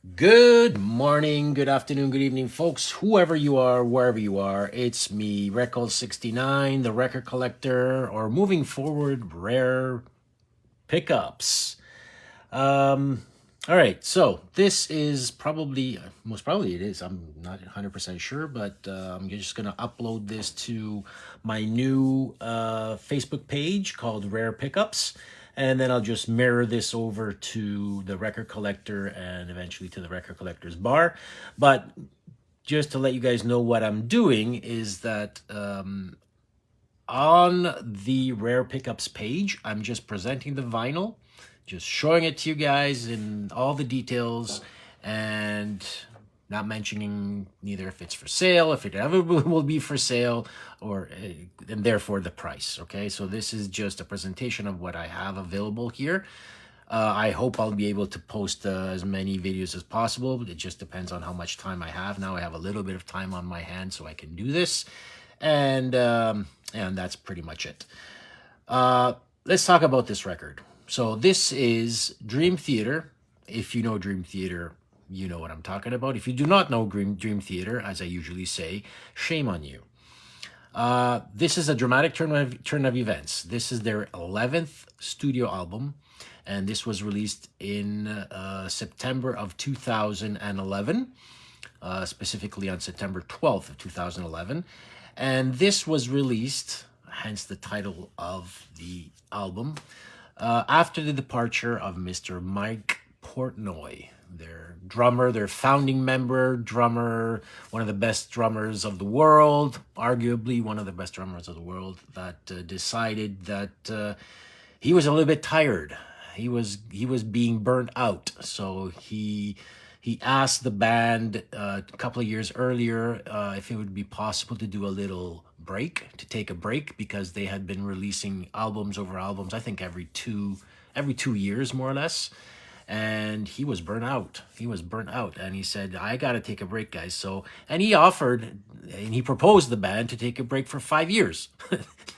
Good morning, good afternoon, good evening, folks. Whoever you are, wherever you are, it's me, Record69, the record collector, or moving forward, rare pickups. All right, so this is probably, most probably it is, I'm not 100% sure, but I'm just going to upload this to my new Facebook page called Rare Pickups. And then I'll just mirror this over to the record collector and eventually to the record collector's bar. But just to let you guys know what I'm doing is that on the Rare Pickups page, I'm just presenting the vinyl, just showing it to you guys in all the details, and not mentioning neither if it's for sale, if it ever will be for sale, or and therefore the price. Okay, so this is just a presentation of what I have available here. I hope I'll be able to post as many videos as possible. It just depends on how much time I have. Now I have a little bit of time on my hand, so I can do this, and that's pretty much it. Let's talk about this record. So this is Dream Theater. If you know Dream Theater, you know what I'm talking about. If you do not know Dream Theater, as I usually say, shame on you. This is a dramatic turn of events. This is their 11th studio album, and this was released in September of 2011, specifically on September 12th of 2011. And this was released, hence the title of the album, after the departure of Mr. Mike Portnoy, their drummer, their founding member, drummer, one of the best drummers of the world, arguably one of the best drummers of the world, that decided that he was a little bit tired. He was being burnt out, so he asked the band a couple of years earlier if it would be possible to do a little break, to take a break, because they had been releasing albums over albums, I think every 2 years more or less. And he was burnt out. He was burnt out, and he said, "I got to take a break, guys." So, and he offered, and he proposed the band to take a break for 5 years,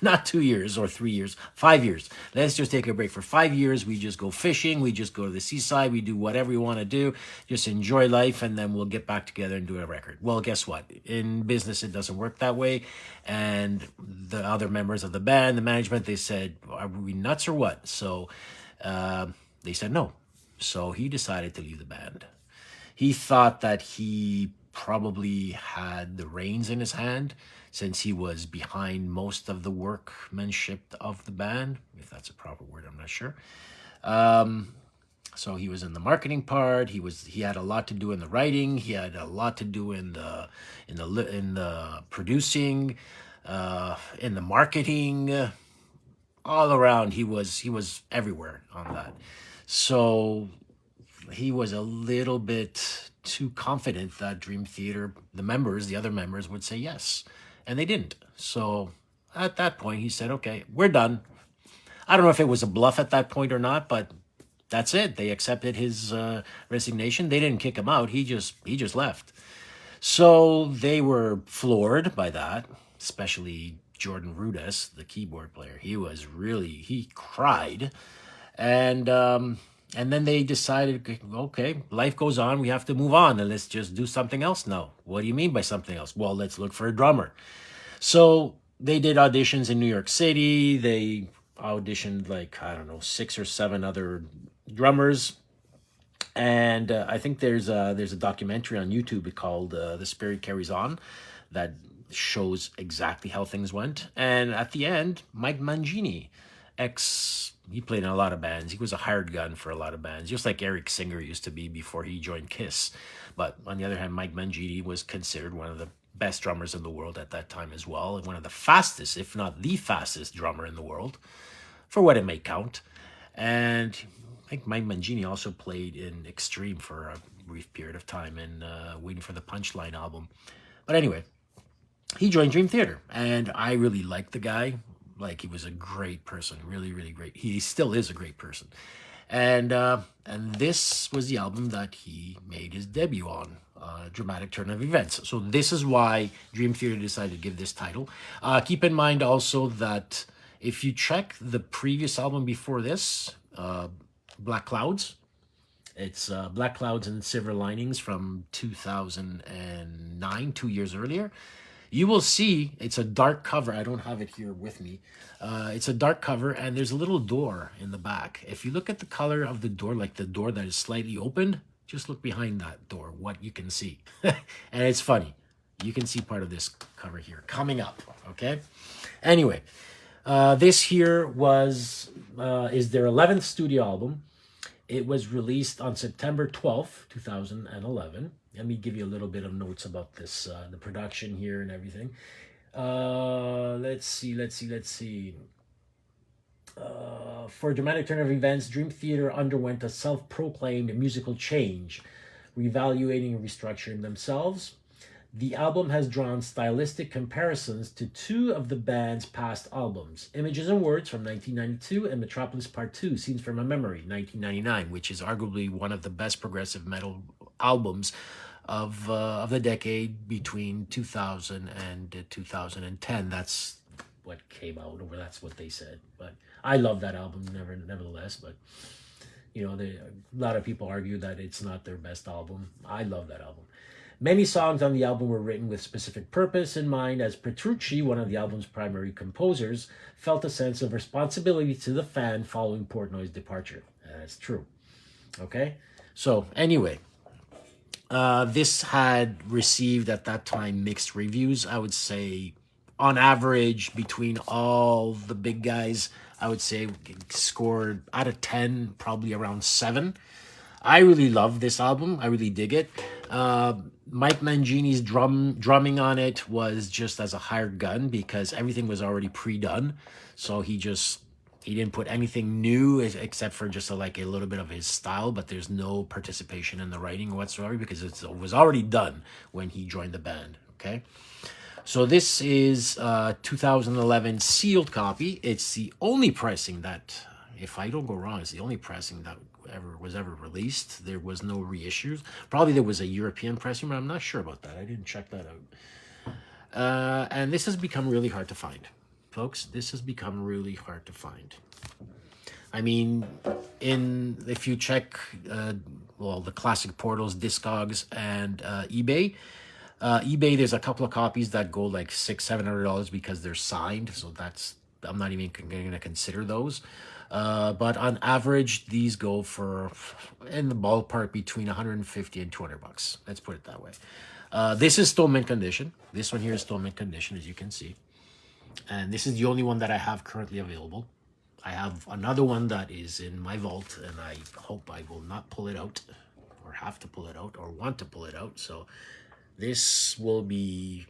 not 2 years or 3 years, 5 years. Let's just take a break for 5 years. We just go fishing. We just go to the seaside. We do whatever we want to do. Just enjoy life, and then we'll get back together and do a record. Well, guess what? In business, it doesn't work that way. And the other members of the band, the management, they said, "Are we nuts or what?" So they said no. So he decided to leave the band. He thought that he probably had the reins in his hand since he was behind most of the workmanship of the band, if that's a proper word, I'm not sure. So he was in the marketing part. He had a lot to do in the writing. He had a lot to do in the producing, in the marketing, all around. He was everywhere on that. So he was a little bit too confident that Dream Theater, the other members, would say yes. And they didn't. So at that point, he said, "Okay, we're done." I don't know if it was a bluff at that point or not, but that's it. They accepted his resignation. They didn't kick him out. He just left. So they were floored by that, especially Jordan Rudess, the keyboard player. He cried. And then they decided, okay, life goes on. We have to move on, and let's just do something else now. What do you mean by something else? Well, let's look for a drummer. So they did auditions in New York City. They auditioned I don't know, 6 or 7 other drummers. And I think there's a documentary on YouTube called "The Spirit Carries On" that shows exactly how things went. And at the end, Mike Mangini, he played in a lot of bands. He was a hired gun for a lot of bands, just like Eric Singer used to be before he joined Kiss. But on the other hand, Mike Mangini was considered one of the best drummers in the world at that time as well, and one of the fastest, if not the fastest drummer in the world, for what it may count. And I think Mike Mangini also played in Extreme for a brief period of time in Waiting for the Punchline album. But anyway, he joined Dream Theater, and I really liked the guy. He was a great person, really, really great. He still is a great person. And this was the album that he made his debut on, Dramatic Turn of Events. So this is why Dream Theater decided to give this title. Keep in mind also that if you check the previous album before this, Black Clouds, It's Black Clouds and Silver Linings from 2009, 2 years earlier. You will see it's a dark cover. I don't have it here with me. It's a dark cover, and there's a little door in the back. If you look at the color of the door, like the door that is slightly opened, just look behind that door, what you can see. And it's funny. You can see part of this cover here coming up, okay? Anyway, this here is their 11th studio album. It was released on September 12th, 2011. Let me give you a little bit of notes about this, the production here and everything. Let's see. For a dramatic turn of events, Dream Theater underwent a self-proclaimed musical change, reevaluating and restructuring themselves. The album has drawn stylistic comparisons to two of the band's past albums, Images and Words from 1992 and Metropolis Part 2, Scenes from a Memory, 1999, which is arguably one of the best progressive metal albums of the decade between 2000 and 2010. That's what came out, or that's what they said. But I love that album, nevertheless. But a lot of people argue that it's not their best album. I love that album. Many songs on the album were written with specific purpose in mind, as Petrucci, one of the album's primary composers, felt a sense of responsibility to the fan following Portnoy's departure. That's true. Okay? So, anyway, this had received at that time mixed reviews. I would say, on average, between all the big guys, I would say scored out of 10, probably around 7. I really love this album. I really dig it. Mike Mangini's drumming on it was just as a hired gun because everything was already pre-done. So he didn't put anything new except for just a little bit of his style, but there's no participation in the writing whatsoever because it was already done when he joined the band. Okay. So this is 2011 sealed copy. It's the only pressing that, if I don't go wrong, it's the only pressing that was ever released. There was no reissues. Probably there was a European pressing, but I'm not sure about that. I didn't check that out. And this has become really hard to find. Folks, this has become really hard to find. I mean, if you check, the classic portals, Discogs, and eBay, there's a couple of copies that go like $600-$700 because they're signed. So I'm not even going to consider those. But on average, these go for in the ballpark between $150 and $200. Let's put it that way. This is still mint condition. This one here is still mint condition, as you can see. And this is the only one that I have currently available. I have another one that is in my vault, and I hope I will not pull it out, or have to pull it out, or want to pull it out. So this will be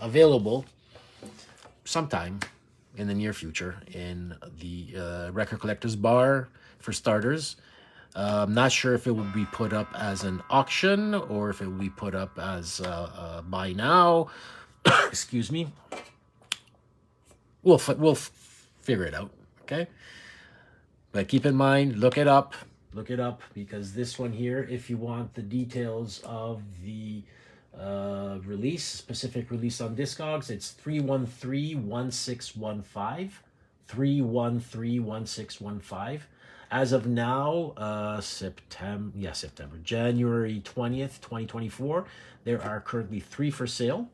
available sometime in the near future in the Record Collectors Bar, for starters. I'm not sure if it will be put up as an auction or if it will be put up as buy now. Excuse me. We'll figure it out, okay? But keep in mind, look it up, because this one here, if you want the details of the specific release on Discogs, it's 313-1615, 313-1615. As of now, January 20th, 2024, there are currently 3 for sale.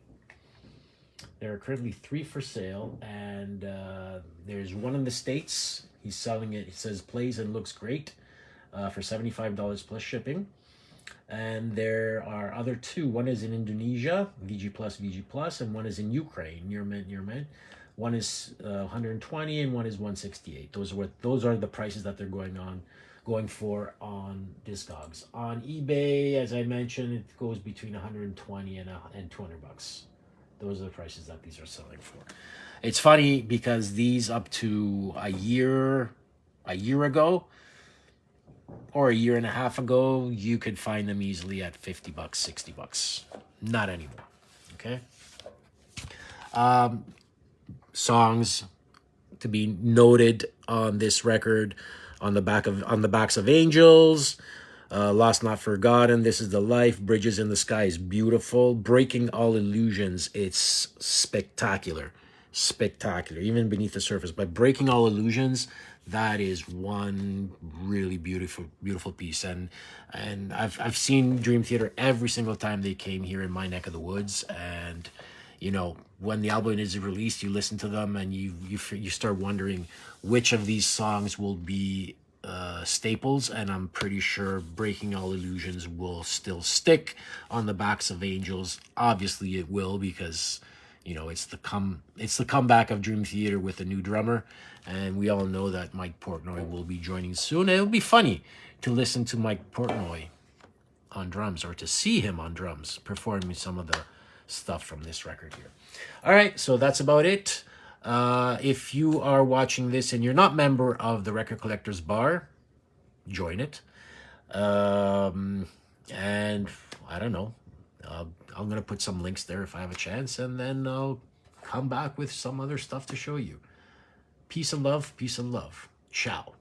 And there's one in the States. He's selling it. It says plays and looks great for $75 plus shipping. And there are other 2. One is in Indonesia, VG Plus, and one is in Ukraine, near mint. One is 120 and one is 168. Those are the prices that they're going for on Discogs. On eBay, as I mentioned, it goes between 120 and $200. Those are the prices that these are selling for. It's funny because these up to a year ago, or a year and a half ago, you could find them easily at $50, $60. Not anymore. Okay. Songs to be noted on this record: on the backs of Angels, Lost Not Forgotten, This Is the Life, Bridges in the Sky is beautiful, Breaking All Illusions, it's spectacular, even Beneath the Surface. But Breaking All Illusions, that is one really beautiful piece. And I've seen Dream Theater every single time they came here in my neck of the woods. And you know, when the album is released, you listen to them and you start wondering which of these songs will be staples. And I'm pretty sure Breaking All Illusions will still stick on the backs of Angels. Obviously it will, because you know, it's the comeback of Dream Theater with a new drummer, and we all know that Mike Portnoy will be joining soon. It'll be funny to listen to Mike Portnoy on drums, or to see him on drums performing some of the stuff from this record here. All right, so that's about it. If you are watching this and you're not member of the Record Collectors Bar, join it. And I don't know. I'm going to put some links there if I have a chance, and then I'll come back with some other stuff to show you. Peace and love. Peace and love. Ciao.